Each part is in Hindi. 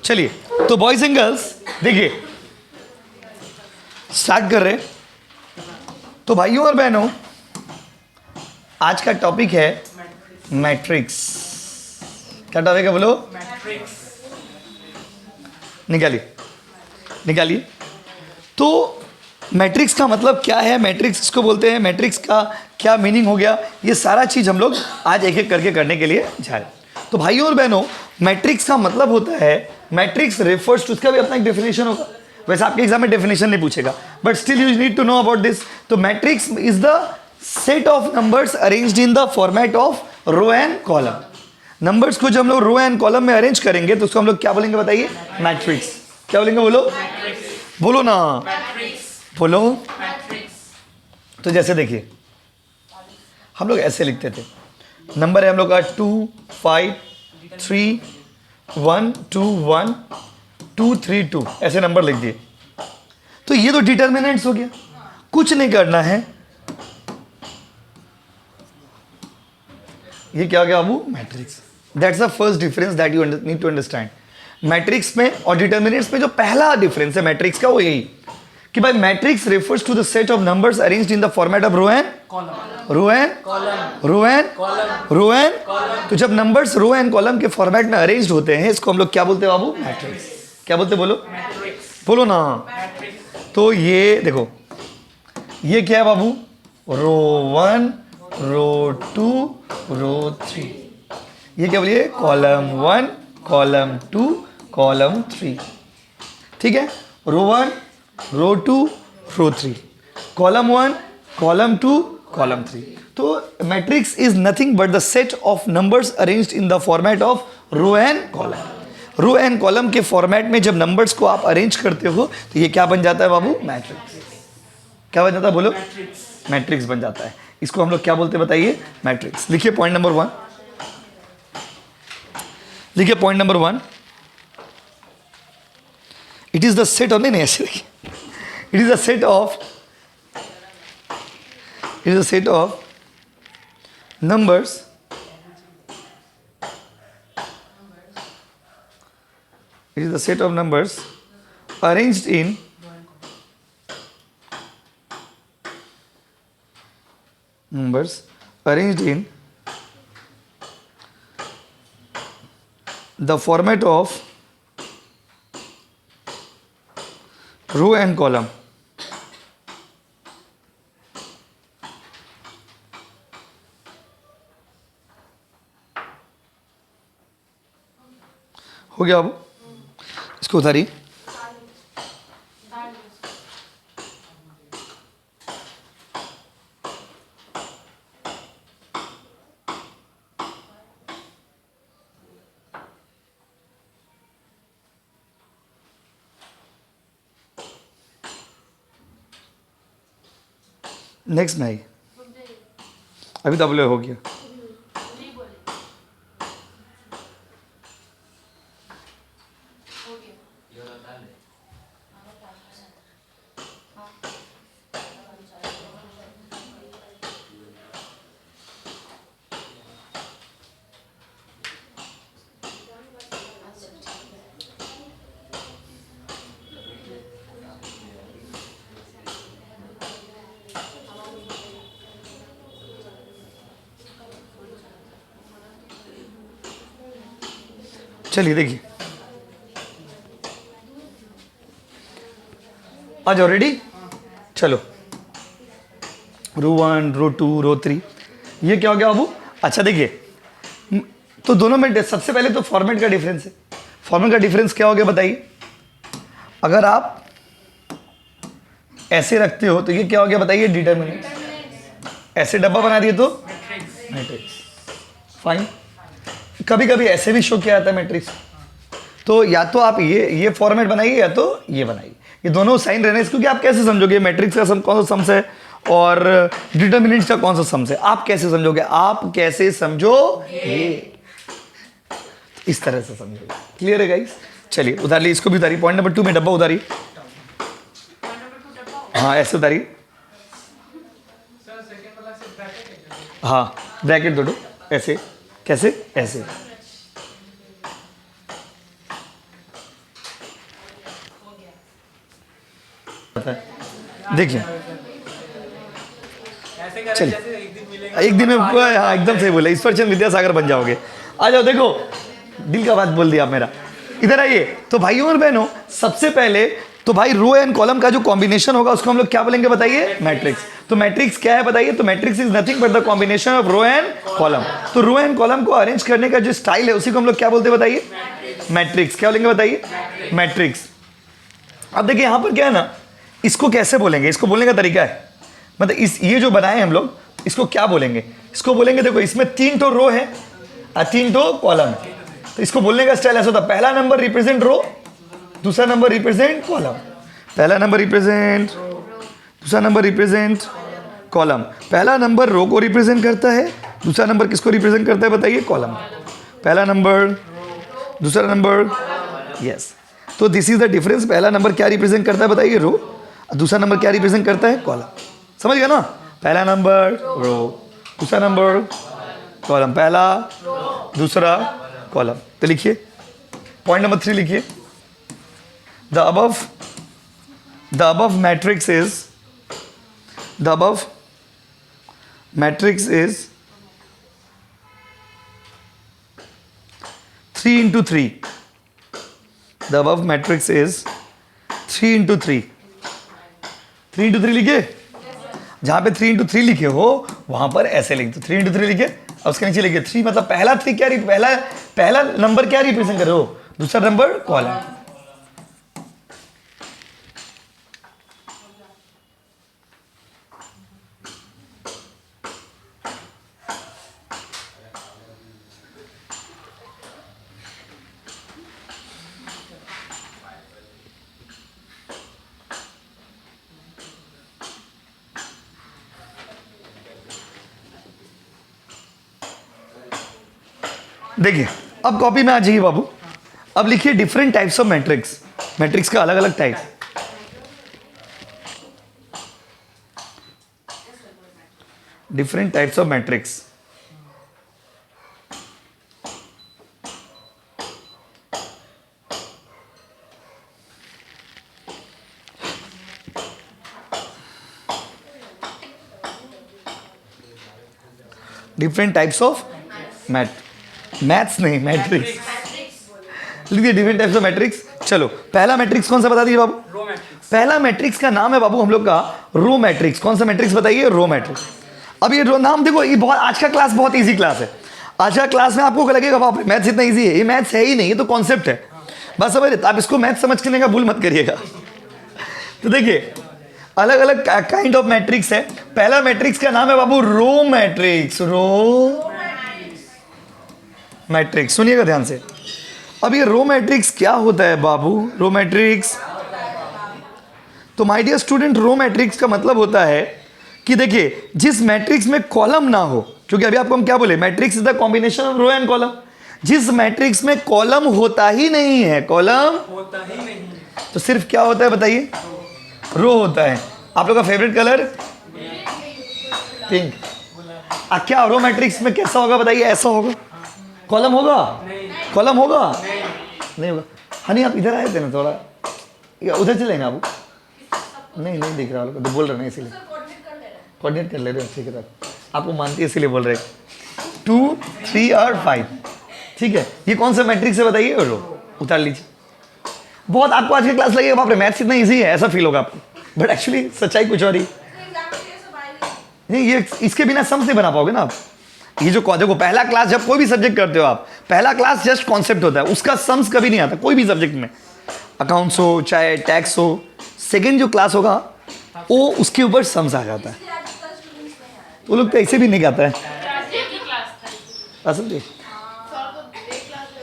चलिए, तो बॉयज एंड गर्ल्स देखिए, स्टार्ट कर रहे हैं। तो भाइयों और बहनों, आज का टॉपिक है मैट्रिक्स। क्या टॉपिक है बोलो? मैट्रिक्स। निकालिए। तो मैट्रिक्स का मतलब क्या है, मैट्रिक्स किसको बोलते हैं, मैट्रिक्स का क्या मीनिंग हो गया, ये सारा चीज हम लोग आज एक एक करके करने के लिए जा रहे हैं। तो भाइयों और बहनों, मैट्रिक्स का मतलब होता है, मैट्रिक्स रेफर्स टू, उसका भी अपना एक डेफिनेशन होगा। वैसे आपके एग्जाम में डेफिनेशन नहीं पूछेगा, but still you need to know about this. तो matrix is the set of numbers arranged in the format of row and column. Numbers को जब हम लोग रो एंड कॉलम में अरेंज करेंगे तो उसको हम लोग क्या बोलेंगे बताइए? मैट्रिक्स। क्या बोलेंगे बोलो? बोलो ना, बोलो। तो जैसे देखिए, हम लोग ऐसे लिखते थे, नंबर है हम लोग का 2 5 3 1 2 1 2 3 2, ऐसे नंबर लिख दिए। तो ये तो डिटर्मिनेंट्स हो गया, कुछ नहीं करना है। ये क्या हो गया बाबू? Matrix. That's the first difference that you need to understand. Matrix में और डिटर्मिनेंट्स में जो पहला डिफरेंस है मैट्रिक्स का, वो यही कि भाई matrix refers to the set of numbers arranged in the format of row and column. तो जब नंबर्स रो एंड कॉलम के फॉर्मेट में अरेंज्ड होते हैं, इसको हम लोग क्या बोलते हैं बाबू? मैट्रिक्स। क्या बोलते बोलो? बोलो ना। तो ये देखो, ये क्या है बाबू? रो 1 रो 2 रो 3। ये क्या बोलिए? Column 1 column 2 column 3। ठीक है, row 1 row 2 row 3, column 1 column 2 column 3। तो matrix is nothing but the set of numbers arranged in the format of row and column. Row and column के फॉर्मेट में जब नंबर्स को आप अरेंज करते हो तो ये क्या बन जाता है बाबू? मैट्रिक्स। क्या बन जाता है बोलो? मैट्रिक्स बन जाता है। इसको हम लोग क्या बोलते हैं बताइए? मैट्रिक्स। लिखिए पॉइंट नंबर 1, लिखिए point number 1, it is the set of, नहीं ऐसे लिखिए, it is the set of, it is a set of numbers arranged in the format of row and column। हो गया? अब इसको उतारिए। नेक्स्ट नहीं, अभी तो बोले हो गया। चलिए देखिए, आ जाओ, रेडी? चलो, रो 1 रो 2 रो 3, ये क्या हो गया बाबू? अच्छा देखिए, तो दोनों में सबसे पहले तो फॉर्मेट का डिफरेंस है। फॉर्मेट का डिफरेंस क्या हो गया बताइए? अगर आप ऐसे रखते हो तो ये क्या हो गया बताइए? डिटर्मिनेंट। ऐसे डब्बा बना दिए तो मैट्रिक्स। फाइन। कभी कभी ऐसे भी शो किया जाता है मैट्रिक्स। तो या तो आप ये फॉर्मेट बनाइए या तो ये बनाइए, ये दोनों साइन रहने, क्योंकि आप कैसे समझोगे मैट्रिक्स का कौन सा सम्स है और डिटर्मिनेंट्स का कौन सा सम्स है? आप कैसे समझोगे? आप कैसे समझोगे? इस तरह से समझोगे। क्लियर है गाइस? चलिए उतार ली, इसको भी उतारिए। पॉइंट नंबर 2 में डब्बा उतारिए। हाँ ऐसे उतारिए। हाँ ब्रैकेट दो, ऐसे। कैसे? ऐसे। जाता है। देखिए चलिए एक दिन में हाँ एकदम सही बोला, ईश्वरचंद विद्यासागर बन जाओगे। आ जाओ, देखो दिल का बात बोल दिया आप मेरा। इधर आइए। तो भाइयों और बहनों, सबसे पहले तो भाई रो एंड कॉलम का जो कॉम्बिनेशन होगा उसको हम लोग क्या बोलेंगे बताइए? मैट्रिक्स। तो मैट्रिक्स क्या है बताइए? तो matrix is nothing but the combination of row and column. तो रो एंड कॉलम को अरेंज करने का जो स्टाइल है उसी को हम लोग क्या बोलते हैं बताइए? मैट्रिक्स। क्या बोलेंगे बताइए? मैट्रिक्स। अब देखिए यहां पर क्या है ना, इसको कैसे बोलेंगे, इसको बोलने का तरीका है, मतलब ये जो बनाए हम लोग इसको क्या बोलेंगे? इसको बोलेंगे, देखो इसमें 3 तो रो है और 3 तो कॉलम। तो इसको बोलने का स्टाइल ऐसा होता है, पहला नंबर रिप्रेजेंट रो, दूसरा नंबर रिप्रेजेंट कॉलम। पहला नंबर रिप्रेजेंट, दूसरा नंबर रिप्रेजेंट कॉलम। पहला नंबर रो को रिप्रेजेंट करता है, दूसरा नंबर किसको रिप्रेजेंट करता है बताइए? कॉलम। पहला नंबर, दूसरा नंबर, यस। तो दिस इज द डिफरेंस। पहला नंबर क्या रिप्रेजेंट करता है बताइए? रो। दूसरा नंबर क्या रिप्रेजेंट करता है? कॉलम। समझ गया ना? पहला नंबर रो, दूसरा नंबर कॉलम, पहला दूसरा कॉलम। तो लिखिए पॉइंट नंबर 3 लिखिए, the above matrix is 3 into 3. The above matrix is 3 into 3. 3 into 3 लिखे? जहां पे 3 into 3 लिखे हो वहां पर ऐसे लिख दो, 3 into 3 लिखे। अब उसके नीचे लिखिए 3, मतलब पहला 3 क्या, पहला नंबर क्या रिप्रेजेंट कर रहे हो? दूसरा नंबर कॉलम। देखिए अब कॉपी में आ जाइए बाबू। अब लिखिए different types of matrix. Matrix का अलग अलग type. Different types of matrix. Different types of maths नहीं, मैट्रिक्स। लिखिए डिफरेंट टाइप्स ऑफ मैट्रिक्स। चलो पहला मैट्रिक्स कौन सा बता दीजिए बाबू? Row matrix. पहला मैट्रिक्स का नाम है बाबू हम लोग का रो मैट्रिक्स। कौन सा मैट्रिक्स बताइए? Row matrix. अब ये रो नाम देखो, ये बहुत आज का क्लास बहुत इजी क्लास है। आज का क्लास में आपको लगेगा बाप रे मैथ्स इतना इजी है, ये मैथ्स है ही नहीं, ये तो कॉन्सेप्ट है बस। समझ आप इसको मैथ्स समझने का भूल मत करिएगा। तो देखिए अलग अलग काइंड ऑफ मैट्रिक्स है। पहला मैट्रिक्स का नाम है बाबू रो मैट्रिक्स। रो मैट्रिक्स, सुनिएगा ध्यान से। अब ये रो मैट्रिक्स क्या होता है बाबू? रो मैट्रिक्स, तो my dear student, row matrix का मतलब होता है कि देखिए जिस मैट्रिक्स में कॉलम ना हो, क्योंकि अभी आपको हम क्या बोले, matrix is the combination of row and column. जिस मैट्रिक्स में कॉलम होता ही नहीं है, कॉलम होता ही नहीं, तो सिर्फ क्या होता है बताइए? रो होता है। आप लोग का फेवरेट कलर पिंक। क्या रो मैट्रिक्स में कैसा होगा बताइए? ऐसा होगा। कॉलम होगा? कॉलम होगा? नहीं होगा। हनी आप इधर आए थे ना, थोड़ा उधर चले ना आप। नहीं दिख रहा, तो बोल रहे ना इसीलिए कोऑर्डिनेट कर ले रहे हो। ठीक है, आपको मानती है इसीलिए बोल रहे। 2, 3 और 5, ठीक है। ये कौन सा मैट्रिक्स है बताइए? रो। उतार लीजिए। बहुत आपको आज की क्लास लगेगा बाप रे मैथ्स इतना इजी है, ऐसा फील होगा आपको, बट एक्चुअली सच्चाई कुछ और ही नहीं। ये इसके बिना समझ नहीं बना पाओगे ना आप। ये जो देखो पहला क्लास, जब कोई भी सब्जेक्ट करते हो आप, पहला क्लास जस्ट कॉन्सेप्ट होता है, उसका सम्स कभी नहीं आता कोई भी सब्जेक्ट में, अकाउंट्स हो चाहे टैक्स हो। सेकेंड जो क्लास होगा वो उसके ऊपर सम्स आ जाता है। वो लोग तो ऐसे भी नहीं आता है असल।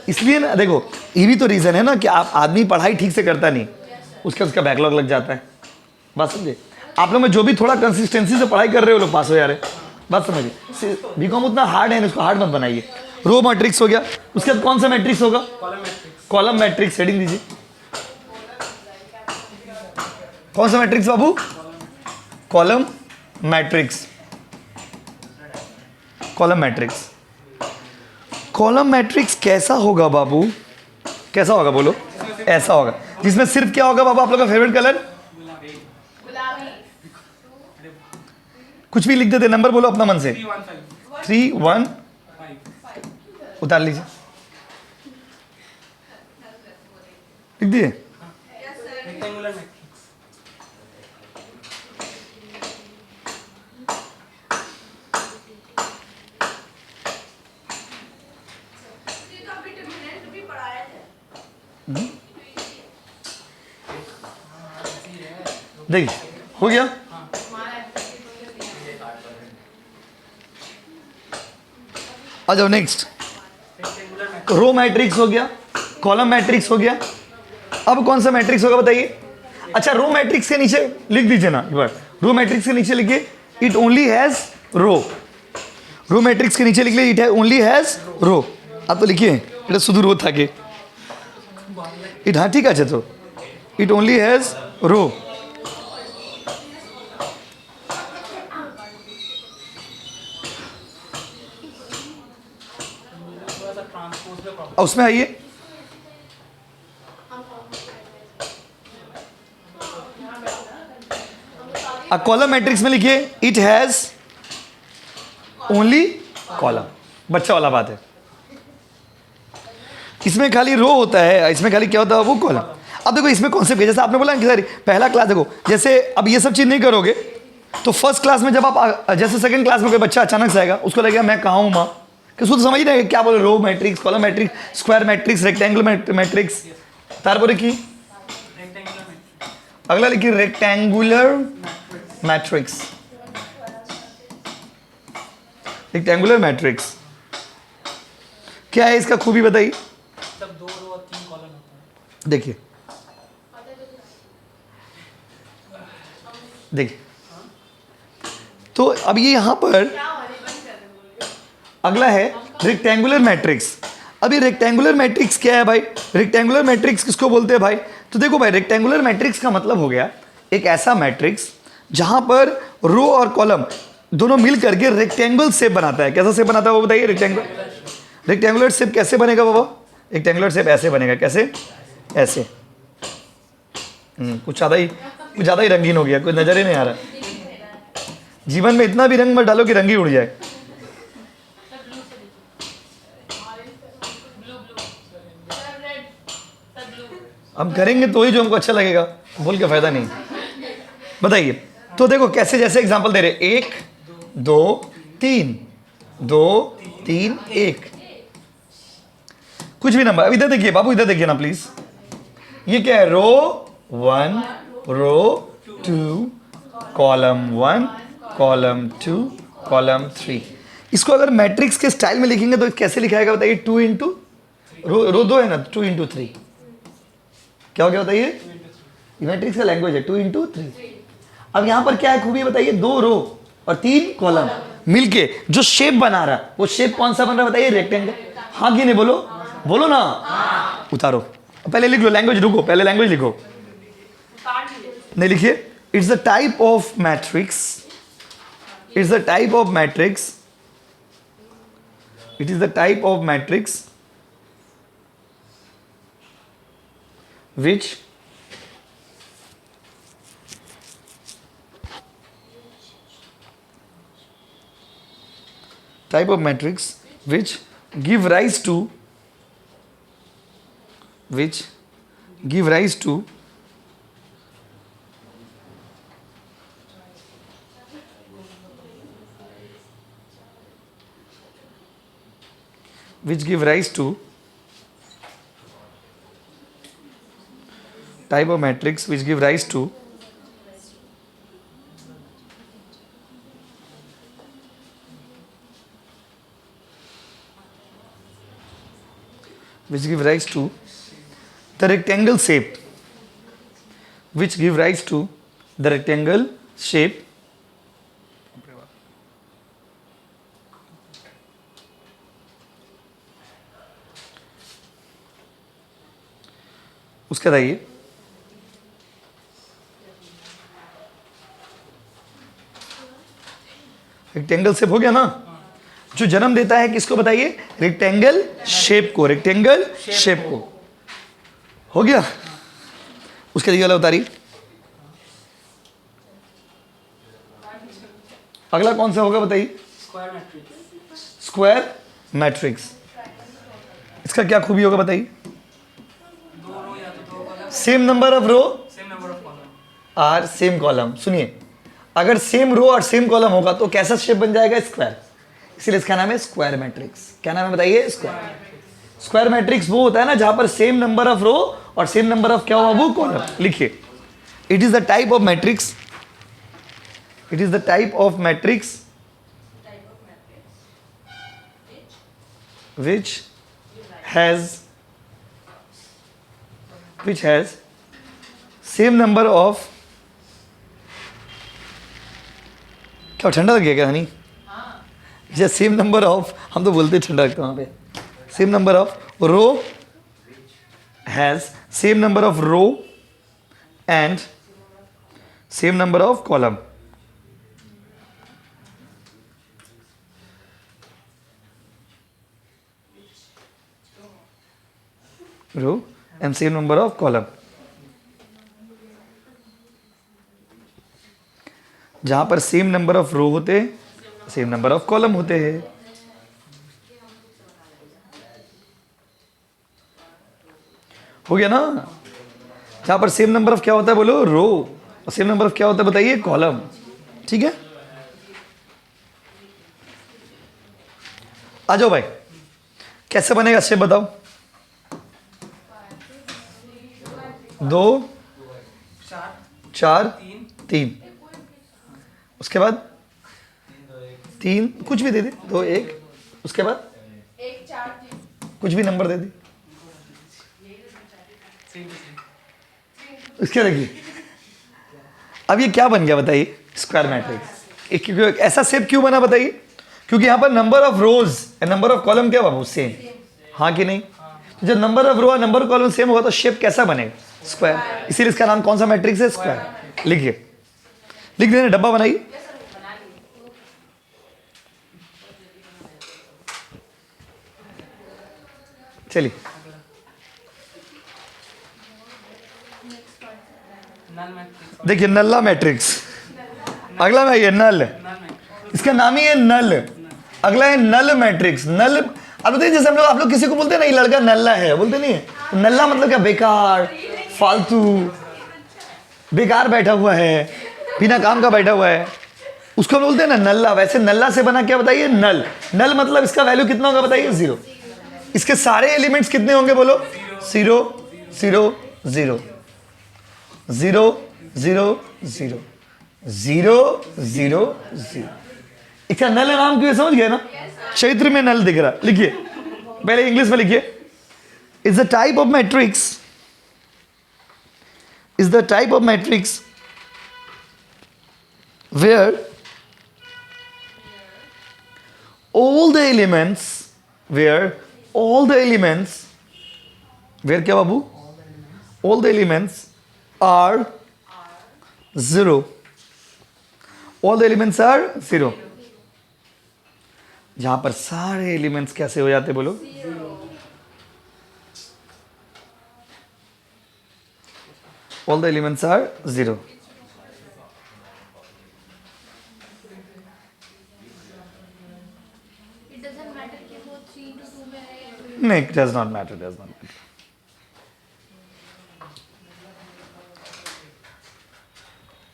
इसलिए ना देखो ये भी तो रीज़न है ना कि आप आदमी पढ़ाई ठीक से करता नहीं, उसका बैकलॉग लग जाता है। बात समझे? आप लोग में जो भी थोड़ा कंसिस्टेंसी से पढ़ाई कर रहे हो लोग पास हो जा रहे। बात समझिए, बीकॉम उतना हार्ड है, इसको हार्ड मत बनाइए। रो मैट्रिक्स हो गया, उसके बाद कौन सा मैट्रिक्स होगा? Column matrix. हेडिंग दीजिए। कौन सा मैट्रिक्स बाबू? Column matrix. Column matrix. Column matrix कैसा होगा बाबू? कैसा होगा बोलो? ऐसा होगा, जिसमें सिर्फ क्या होगा बाबू? आप लोग का फेवरेट कलर कुछ भी लिख देते, नंबर बोलो अपना मन से। 315 उतार लीजिए, लिख दिए। देखिए हो गया। आ जाओ नेक्स्ट। रो मैट्रिक्स हो गया, कॉलम मैट्रिक्स हो गया। अब कौन सा मैट्रिक्स होगा बताइए। अच्छा, रो मैट्रिक्स के नीचे लिख दीजिए ना एक बार। रो मैट्रिक्स के नीचे लिखिए it only has row. Row matrix के नीचे लिख लीजिए इट ओनली हैज रो। आप तो लिखिए এটা শুধু रो থাকে। इट, हाँ ठीक আছে तो इट ओनली हैज रो। उसमें आइए, कॉलम मैट्रिक्स में लिखिए इट हैज ओनली कॉलम। बच्चा वाला बात है, इसमें खाली रो होता है, इसमें खाली क्या होता है वो कॉलम। अब देखो इसमें कॉन्सेप्ट है, जैसे आपने बोला कि सर पहला क्लास देखो, जैसे अब ये सब चीज़ नहीं करोगे तो फर्स्ट क्लास में जब आप जैसे सेकंड क्लास में कोई बच्चा अचानक से आएगा, उसको लगेगा मैं कहाँ हूँ माँ, कि उसको तो समझ ही नहीं क्या बोले, row matrix, column matrix, square matrix, rectangular matrix. तारपरे की अगला लिखिए रेक्टेंगुलर मैट्रिक्स। रेक्टेंगुलर मैट्रिक्स क्या है, इसका खूबी बताइए। दो रो और 3 कॉलम होता है। देखिए देखिए, तो अब ये यहां पर अगला है रेक्टेंगुलर मैट्रिक्स। अब ये रेक्टेंगुलर मैट्रिक्स क्या है भाई, रेक्टेंगुलर मैट्रिक्स किसको बोलते हैं भाई। तो देखो भाई, रेक्टेंगुलर मैट्रिक्स का मतलब हो गया एक ऐसा मैट्रिक्स जहां पर रो और कॉलम दोनों मिल करके रेक्टेंगल शेप बनाता है। कैसा शेप बनाता है वो बताइए। रेक्टेंगुलर शेप कैसे बनेगा बाबा, रेक्टेंगुलर शेप ऐसे बनेगा, कैसे, ऐसे। कुछ ज़्यादा ही रंगीन हो गया, कोई नजर ही नहीं आ रहा। जीवन में इतना भी रंग मत डालो कि रंग ही उड़ जाए। हम करेंगे तो ही जो हमको अच्छा लगेगा, बोल के फायदा नहीं। बताइए तो देखो कैसे, जैसे एग्जांपल दे रहे 1 2 3 2 3 1, कुछ भी नंबर। अब इधर देखिए बाबू, इधर देखिए ना प्लीज, ये क्या है, row 1 row 2 column 1 column 2 column 3। इसको अगर मैट्रिक्स के स्टाइल में लिखेंगे तो कैसे लिखाएगा बताइए, 2 इंटू रो 2 है ना, 2 इंटू 3 क्या हो गया बताइए। मैट्रिक्स का लैंग्वेज है 2 इंटू 3। अब यहां पर क्या है खूबी बताइए, 2 रो और 3 कॉलम मिलके जो शेप बना रहा है, वो शेप कौन सा बन रहा है बताइए, रेक्टेंगल। हाँ कि नहीं, बोलो बोलो ना। उतारो पहले, लिख लो लैंग्वेज, रुको पहले लैंग्वेज लिखो, नहीं लिखिए। It's the type of matrix, it's the type of matrix, it is the type of matrix which type of matrix which give rise to which give rise to which give rise to type of matrix which give rise to which give rise to the rectangle shape, which give rise to the rectangle shape उसका बताइए। रेक्टेंगल शेप हो गया ना, जो जन्म देता है किसको बताइए, रेक्टेंगल शेप को, रेक्टेंगल शेप को। हो गया, उसके लिए वाला उतारी। अगला कौन सा होगा बताइए? Square matrix. Square matrix. इसका क्या खूबी होगा बताइए? दो रो या तो दो column, same number of row same number of column. Are same column. सुनिए, अगर सेम रो और सेम कॉलम होगा तो कैसा शेप बन जाएगा? स्क्वायर। इसीलिए इसका नाम है स्क्वायर मैट्रिक्स। क्या नाम है बताइए? स्क्वायर। स्क्वायर मैट्रिक्स वो होता है ना जहां पर सेम नंबर ऑफ रो और सेम नंबर ऑफ क्या हुआ वो कॉलम। लिखिए, it is the type of matrix, it is the type of matrix which has same number of, क्या ठंडा लग गया क्या हनी? या सेम नंबर ऑफ, हम तो बोलते ठंडा लगता है वहाँ पे। Same number of row has same number of row and same number of column. Row and same number of column. जहां पर सेम नंबर ऑफ रो होते सेम नंबर ऑफ कॉलम होते हैं। हो गया ना? जहां पर सेम नंबर ऑफ क्या होता है बोलो? रो। और सेम नंबर ऑफ क्या होता है बताइए? कॉलम। ठीक है, आ जाओ भाई, कैसे बनेगा शेप बताओ? 2 4 3, उसके बाद 3, कुछ भी दे दे, 2 1, उसके बाद 1 4 3 कुछ भी नंबर दे दे, उसके देखिए। अब ये क्या बन गया बताइए? Square matrix. ऐसा शेप क्यों बना बताइए? क्योंकि यहां पर number of rose and number of column क्या बाबू? सेम। हाँ कि नहीं? तो जब नंबर ऑफ रो और नंबर ऑफ कॉलम सेम होगा तो शेप कैसा बनेगा? स्क्वायर। इसीलिए इसका नाम कौन सा मैट्रिक्स है? स्क्वायर। लिखिए, लिख देना, डब्बा बनाइए। चलिए, नल मैट्रिक्स। देखिए नल्ला मैट्रिक्स। अगला में ये नल, इसका नाम ही है नल। अगला है नल मैट्रिक्स। नल, अब बताइए जैसे हम लोग, आप लोग किसी को बोलते हैं ना ये लड़का नल्ला है, बोलते नहीं है? तो नल्ला मतलब क्या? बेकार, फालतू, बेकार बैठा हुआ है, बिना काम का बैठा हुआ है, उसको हम बोलते हैं ना नल्ला। वैसे नल्ला से बना क्या बताइए? नल। नल मतलब इसका वैल्यू कितना होगा बताइए? 0। इसके सारे एलिमेंट्स कितने होंगे बोलो? 0 0 0 0 0 0 0 0 0। इसका नल नाम क्यों समझ गए ना? क्षेत्र में नल दिख रहा। लिखिए, पहले इंग्लिश में लिखिए। Is the type of matrix, is the type of matrix where all the elements, where all the elements, where क्या बाबू? all the elements are 0, all the elements are 0। जहां पर सारे एलिमेंट्स कैसे हो जाते बोलो? all the elements are 0। It doesn't matter कि वो 3 to 2 में है या 2 नहीं, does not matter, does not matter।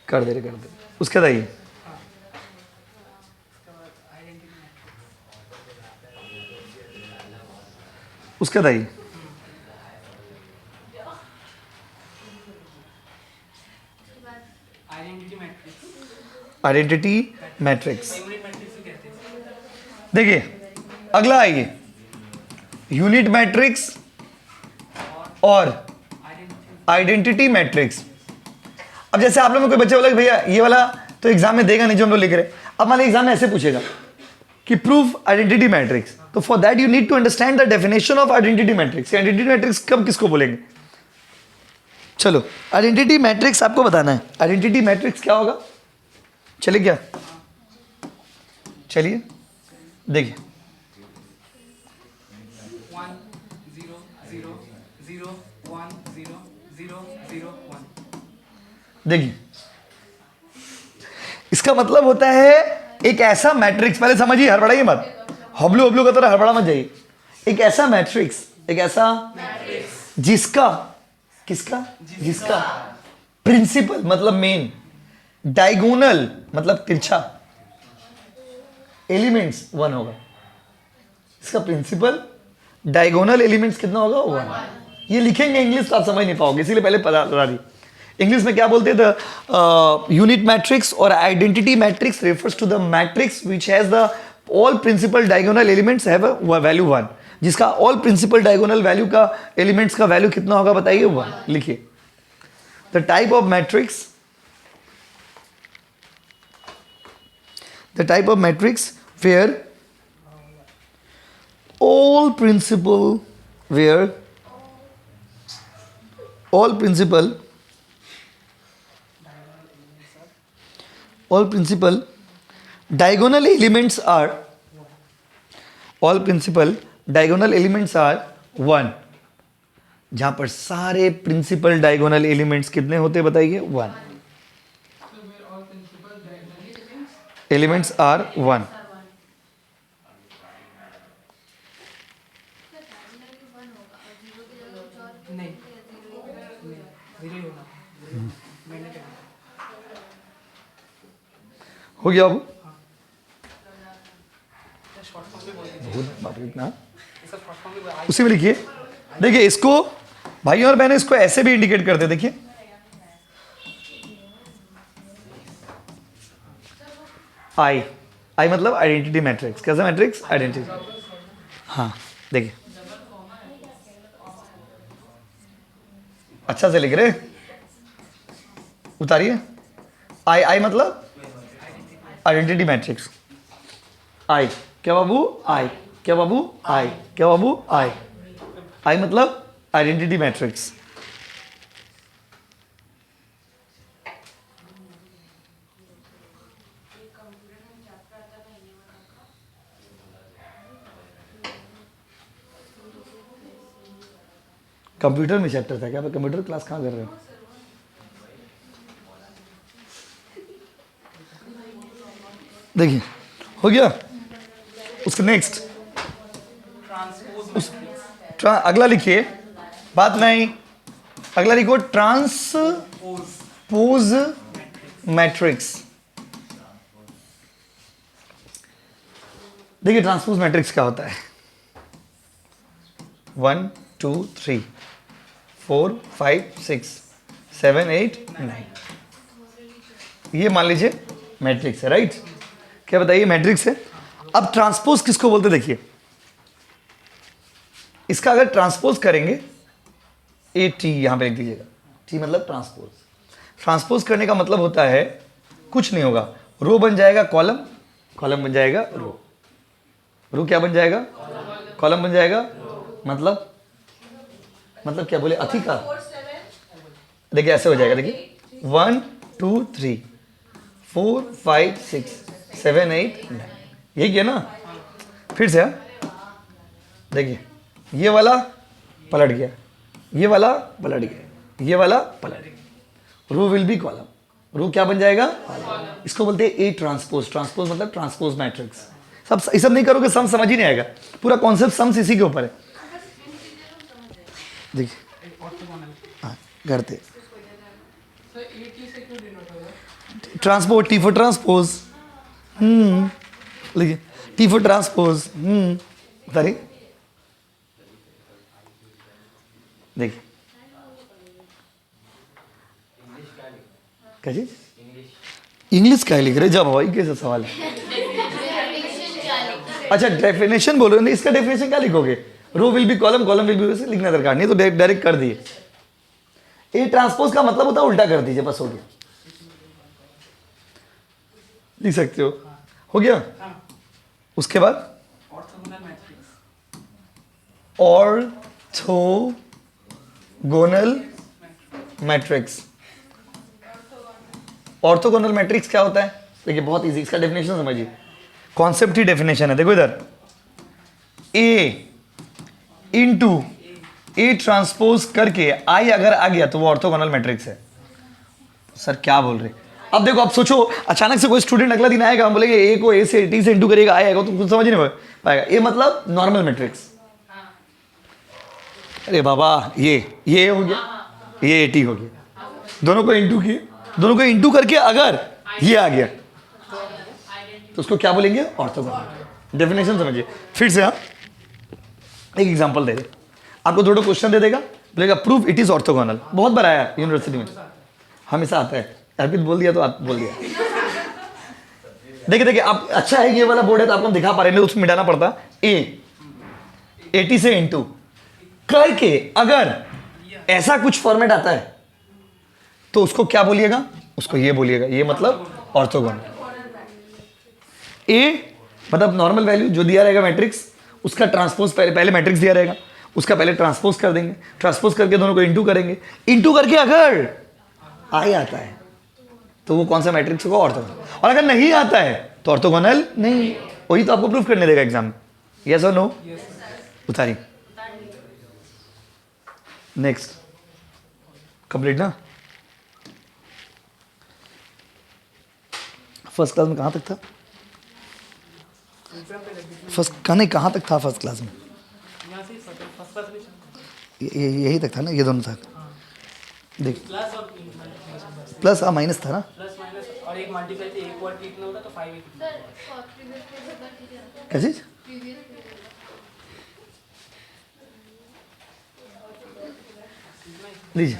कर दे, उसके दाई उसका दाई identity matrix. Identity matrix. Unit matrix भी कहते हैं। देखिए, अगला आइए, यूनिट मैट्रिक्स और आइडेंटिटी मैट्रिक्स। अब जैसे आप लोग में कोई बच्चा बोला कि भैया ये वाला तो एग्जाम में देगा नहीं जो हम लोग लिख रहे हैं। अब मान लीजिए एग्जाम में ऐसे पूछेगा कि प्रूफ आइडेंटिटी मैट्रिक्स, तो for that you need to understand the definition of identity matrix. Identity matrix कब किसको बोलेंगे? चलो, आइडेंटिटी मैट्रिक्स आपको बताना है। आइडेंटिटी मैट्रिक्स क्या होगा? चलिए क्या, चलिए देखिए, 1 0 0 0 1 0 0 0 1। देखिए इसका मतलब होता है एक ऐसा मैट्रिक्स, पहले समझिए, हड़बड़ाइए मत, हबलू हबलू का तरह हड़बड़ा मत जाइए। एक ऐसा मैट्रिक्स, एक ऐसा जिसका, किसका, जिसका प्रिंसिपल मतलब मेन, डायगोनल मतलब तिरछा, एलिमेंट्स 1 होगा। इसका प्रिंसिपल डायगोनल एलिमेंट्स कितना होगा? 1। ये लिखेंगे इंग्लिश तो आप समझ नहीं पाओगे, इसीलिए पहले बता दी। इंग्लिश में क्या बोलते थे? यूनिट मैट्रिक्स और identity matrix refers to the matrix which has the all principal diagonal elements have value 1। जिसका ऑल प्रिंसिपल डायगोनल वैल्यू का एलिमेंट्स का वैल्यू कितना होगा बताइए? 1। लिखिए the type of matrix, the type of matrix where all principal diagonal elements are 1। जहां पर सारे प्रिंसिपल डायगोनल एलिमेंट्स कितने होते हैं बताइए? 1। Elements are 1। नहीं, जीरो ही होना। मैंने क्या हो गया अब? शॉर्ट फॉर्म में बोल दीजिए, बहुत बाप रे, इतना इसका शॉर्ट फॉर्म में बोल- उसी में लिखिए। देखिए इसको भाई और बहनें इसको ऐसे भी इंडिकेट करते, देखिए आई, आई मतलब आइडेंटिटी मैट्रिक्स। कैसा मैट्रिक्स? आइडेंटिटी। हाँ देखिए, अच्छा से लिख रहे, उतारिए। आई, आई मतलब आइडेंटिटी मैट्रिक्स। आई क्या बाबू? आई क्या बाबू? आई क्या बाबू? आई, आई मतलब आइडेंटिटी मैट्रिक्स। कंप्यूटर में चैप्टर था क्या? आप कंप्यूटर क्लास कहाँ कर रहे हो? देखिए हो गया। उसके नेक्स्ट अगला लिखिए, बात नहीं, अगला लिखो ट्रांसपोज मैट्रिक्स। देखिए ट्रांसपोज मैट्रिक्स क्या होता है? 1 2 3 4 5 6 7 8 9, ये मान लीजिए मैट्रिक्स है, राइट? क्या बताइए? मैट्रिक्स है। अब ट्रांसपोज किसको बोलते? देखिए इसका अगर ट्रांसपोज करेंगे, ए टी यहां पे लिख दीजिएगा, टी मतलब ट्रांसपोज। ट्रांसपोज करने का मतलब होता है कुछ नहीं होगा, रो बन जाएगा कॉलम, कॉलम बन जाएगा रो, रो क्या बन जाएगा? कॉलम बन जाएगा। मतलब क्या बोले? अथिका। देखिए ऐसे हो जाएगा, देखिए 1 2 3 4 5 6 7 8 9, यही किया ना? फिर से देखिए, ये वाला पलट गया, ये वाला पलट गया, ये वाला पलट गया, रो विल बी कॉलम, रो क्या बन जाएगा? इसको बोलते हैं ए ट्रांसपोज। ट्रांसपोज मतलब ट्रांसपोज मैट्रिक्स। ये सब नहीं करोगे सम समझ ही नहीं आएगा, पूरा कॉन्सेप्ट सम्स इसी के ऊपर है। देखिए हाँ करते ट्रांसपोज, टी फॉर ट्रांसपोज, लिखिए टी फॉर ट्रांसपोज, बताइए। देखिए क्या चीज? इंग्लिश क्या लिख रहे? जब भाई कैसा सवाल है? अच्छा डेफिनेशन बोलो, नहीं इसका डेफिनेशन क्या लिखोगे? Row will be column, column will be, वैसे लिखना दरकार नहीं, तो डायरेक्ट कर दिए। ए ट्रांसपोज का मतलब होता है उल्टा कर दीजिए, बस हो गया, लिख सकते हो गया। उसके बाद orthogonal matrix, orthogonal matrix. Orthogonal matrix क्या होता है? देखिए बहुत इजी, इसका डेफिनेशन समझिए, कॉन्सेप्ट ही डेफिनेशन है। देखो इधर, ए इंटू ए ट्रांसपोज करके आई अगर आ गया तो वो ऑर्थोगोनल मैट्रिक्स है। सर क्या बोल रहे? अब देखो, आप सोचो अचानक से कोई स्टूडेंट अगला दिन आएगा, हम बोलेंगे ए को ए से टी से इंटू करेगा, आएगा तो कुछ समझ नहीं पाएगा। ये मतलब नॉर्मल मैट्रिक्स। अरे बाबा, ये हो गया, ये एटी हो गया, दोनों को इंटू किए, दोनों को इंटू करके अगर ये आ गया तो उसको क्या बोलेंगे? ऑर्थोगोनल। डेफिनेशन समझिए फिर से। आप एक एग्जांपल दे दे, आपको दो क्वेश्चन दे देगा, बोलेगा प्रूव इट इज ऑर्थोगोनल। बहुत बार आया यूनिवर्सिटी में, हमेशा आता है। अर्पित बोल दिया तो आप बोल दिया। देखिए आप, अच्छा है ये वाला बोर्ड है तो आपको दिखा पा रहे हैं, उसमें मिटाना पड़ता। ए 80 से इंटू करके अगर ऐसा कुछ फॉर्मेट आता है तो उसको क्या बोलिएगा? उसको ये बोलिएगा, ये मतलब ऑर्थोगोनल। ए मतलब नॉर्मल वैल्यू जो दिया रहेगा मैट्रिक्स, उसका ट्रांसपोज पहले मैट्रिक्स दिया रहेगा, उसका पहले ट्रांसपोज कर देंगे, ट्रांसपोज करके दोनों को इंटू करेंगे, इंटू करके अगर आई आता है तो वो कौन सा मैट्रिक्स होगा? ऑर्थोगोनल। और अगर नहीं आता है तो ऑर्थोगोनल नहीं। वही तो आपको प्रूफ करने देगा एग्जाम में। यस और नो? उतारी। नेक्स्ट कंप्लीट ना। फर्स्ट क्लास में कहाँ तक था? कहाँ तक था फर्स्ट क्लास में? यही तक था ना, ये दोनों था। देख प्लस और माइनस था ना, प्लस माइनस और एक मल्टीप्लाई थे, एक वर्ड लिखना होता तो 5 सर प्रीवियस पेज बता दीजिए। क्या चीज? प्रीवियस पेज लीजिए।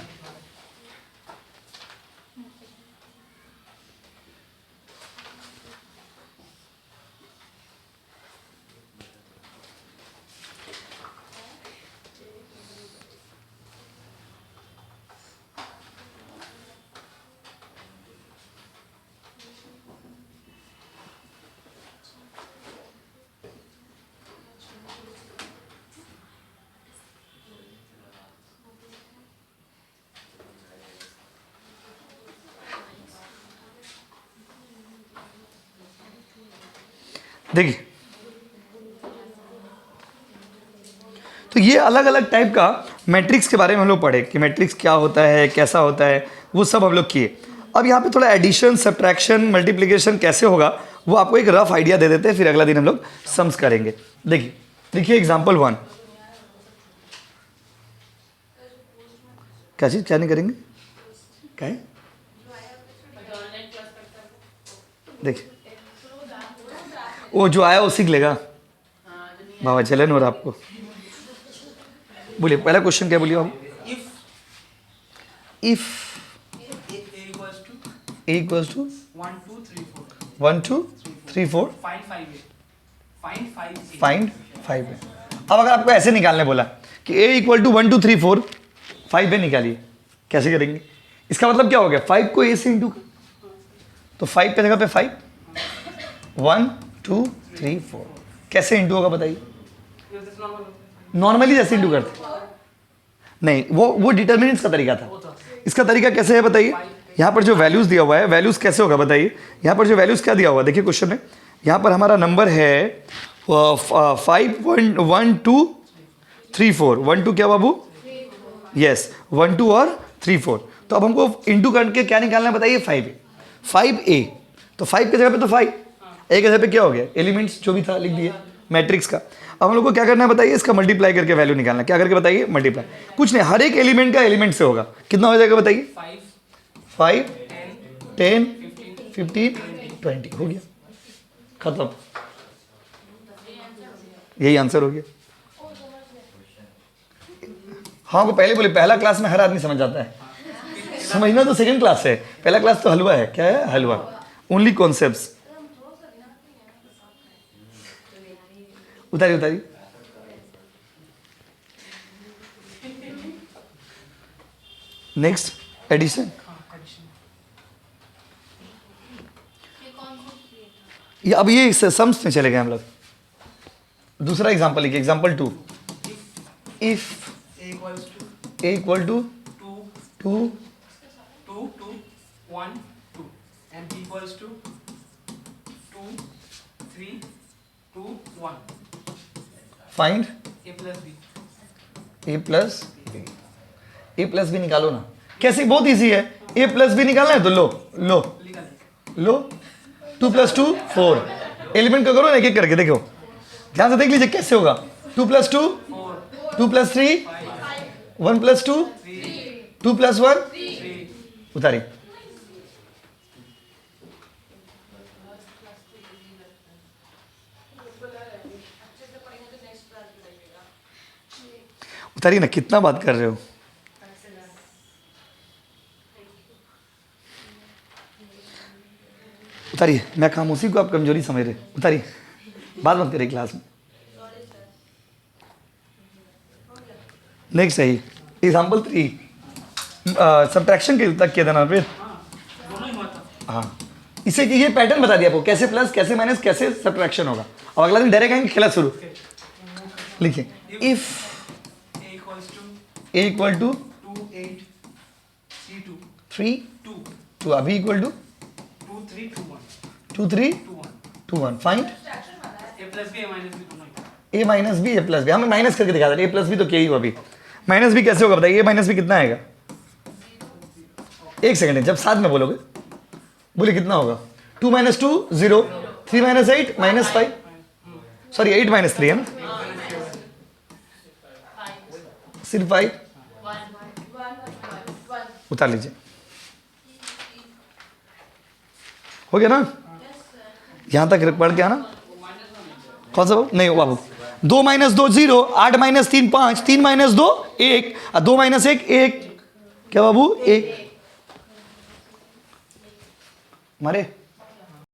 देखिए, तो ये अलग अलग टाइप का मैट्रिक्स के बारे में हम लोग पढ़े कि मैट्रिक्स क्या होता है, कैसा होता है, वो सब हम लोग किए। अब यहाँ पे थोड़ा एडिशन, सब्ट्रैक्शन, मल्टीप्लिकेशन कैसे होगा वो आपको एक रफ आइडिया दे देते हैं, फिर अगला दिन हम लोग सम्स करेंगे। देखिए एग्जाम्पल 1। क्या चीज़? क्या नहीं करेंगे? क्या है? देखिए, वो जो आया वो सीख लेगा। बाबा चलन और आपको बोलिए, पहला क्वेश्चन क्या बोलिए आप? If a equals to 1 2 3 4 1 2 3 4 find 5 find 5 है। अब अगर आपको ऐसे निकालने बोला कि a इक्वल टू 1 2 3 4 5 है, निकालिए, कैसे करेंगे? इसका मतलब क्या हो गया? 5 को a से इंटू, तो 5 पे जगह पे 5, 1 2 3 4 कैसे इंटू होगा बताइए? नॉर्मली जैसे इंटू करते नहीं, वो डिटर्मिनेंट्स का तरीका था। इसका तरीका कैसे है बताइए? यहाँ पर जो वैल्यूज दिया हुआ है, वैल्यूज कैसे होगा बताइए? यहाँ पर जो वैल्यूज क्या दिया हुआ है देखिए क्वेश्चन में, यहाँ पर हमारा नंबर है 5.1234। 1 2 क्या बाबू? यस, 1 2 और 3 4। तो अब हमको इंटू करके क्या निकालना है बताइए? 5a। तो 5 की जगह पे तो 5, a की जगह पे क्या हो गया? एलिमेंट्स जो भी था लिख दिए मैट्रिक्स का। अब हम लोग को क्या करना है बताइए? इसका मल्टीप्लाई करके वैल्यू निकालना है। क्या करके बताइए? मल्टीप्लाई। कुछ नहीं, हर एक एलिमेंट का एलिमेंट से होगा। कितना हो जाएगा बताइए? 5 10 15 20 हो गया, खत्म। यही आंसर हो गया। हाँ, को पहले बोले पहला क्लास में हर आदमी समझ जाता है, समझना तो सेकंड क्लास है, पहला क्लास तो हलवा है। क्या है? हलवा। Only concepts. उतारिए उतारिए। Next addition. ये कौन सी थी? ये अब ये सम्स में चले गए हम लोग। दूसरा एग्जांपल लिखिए, example 2। If a equals to a equal to 2 2 2 2 1 2 and b equals to 2 3 2 1 find a plus b A plus B निकालो ना। कैसे? बहुत इजी है। ए प्लस बी निकालना है तो लो लिखा लो 2 + 2 4 एलिमेंट का करो ना एक एक करके देखो ध्यान से देख लीजिए कैसे होगा 2 + 2 2 + 3 1 + 2 2 + 1 उतारिए उतारिए ना कितना बात कर रहे हो उतारिए मैं खामोशी को आप कमजोरी समझ रहे उतारिए बात मत करिए क्लास में नेक्स्ट है एग्जाम्पल 3 सब्ट्रैक्शन के तक किया था ना फिर दोनों ही हुआ था। हाँ इसे ये पैटर्न बता दिया आपको कैसे प्लस कैसे माइनस कैसे सब्ट्रैक्शन होगा अब अगला दिन डायरेक्ट आएंगे खेला शुरू लिखिए if A a equals to equal to 2 8 C2 3 2 2 अभी equal to 2 3 2 1 2 3 2 1 2 1 find A plus B A minus B दोनों ही। a minus B A plus B हमें माइनस करके दिखा दे a प्लस बी तो क्या ही हुआ अभी माइनस बी कैसे होगा बताइए a माइनस बी कितना आएगा एक सेकंड है जब साथ में बोलोगे बोले कितना होगा 2 - 2 0 3 - 8 -5 सॉरी 8 - 3 है ना सिर्फ 5 उतार लीजिए हो गया ना यहां तक पढ़ के आना कौन सा नहीं हो बाबू 2 - 2 0 8 - 3 5 3 - 2 1 और 2 - 1 1 क्या बाबू 1 मारे